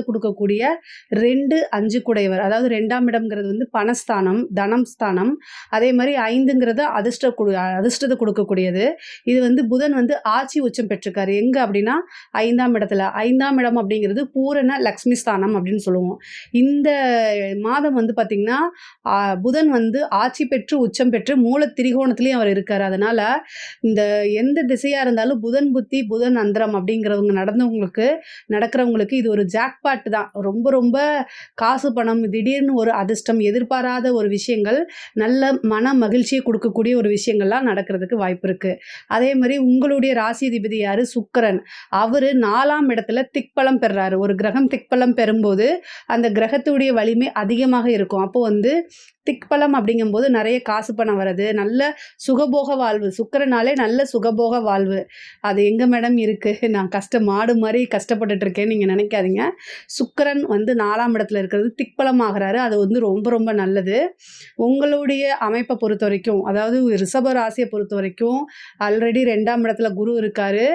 குடுக்கக்கூடிய 2, 5 குடையவர். அதாவது 2ஆம் இடம்ங்கிறது வந்து பணஸ்தானம், தனம் ஸ்தானம். அதே மாரி 5ங்கிறது அதிர்ஷ்டத்த குடுக்கக்கூடியது. இது வந்து புதன் வந்து ஆட்சி உச்சம் பெற்றிருக்காரு. எங்க அப்டின்னா 5ஆம் இடத்துல. 5ஆம் இடம் அப்டிங்கிறது பூரண லக்ஷ்மி ஸ்தானம் அப்டின்னு சொல்லுவோம். இந்த மாதம் வந்து பார்த்தீங்கன்னா, அ புதன் வந்து ஆட்சி பெற்று, உச்சம் பெற்று மூல திரிகோணத்திலயும் அவர் இருக்காரு. அதனால இந்த எந்த திசையா இருந்தாலும் புதன் புத்தி, புதன் அந்தரம் அப்டிங்கிறவங்க நடக்கிறவங்களுக்கு இது ஒரு ஜாக்பாட் தான். ரொம்ப ரொம்ப காசு, பணம், திடீர்னு ஒரு அதிர்ஷ்டம், எதிர்பாராத ஒரு விஷயங்கள், நல்ல மன மகிழ்ச்சிய குடுக்கக்கூடிய ஒரு விஷயங்கள்லாம் நடக்கிறதுக்கு வாய்ப்பு இருக்கு. அதே மாரி உங்களுடைய ராசிதிபதி யாரு? சுக்கிரன். அவரு 4ஆம் இடத்துல திக்பலம் பெறுறாரு. ஒரு கிரகம் திக்பலம் பெறும்போது, அந்த கிரகத்துடைய வலிமை அதிகமாக இருக்கும். அப்போ வந்து திக்பலம் அப்படிங்கும்போது நெறைய காசு பணம் வர்றது, நல்ல சுகபோக வாழ்வு. சுக்கிரனாலே நல்ல சுகபோக வாழ்வு. அது எங்க மேடம் இருக்கு? நான் மாடு மாரி கஷ்டப்பட்டுட்டு இருக்கேன்னு நீங்க நெனைக்காதீங்க. சுக்கிரன் வந்து 4ஆம் இடத்துல இருக்கிறது திக்பலம் ஆகுறாரு. அது வந்து ரொம்ப ரொம்ப நல்லது. உங்களுடைய அமைப்ப பொறுத்தவரைக்கும், அதாவது ரிஷப ராசிய பொறுத்தவரைக்கும் ஆல்ரெடி 2ஆம் இடத்துல குரு இருக்காரு.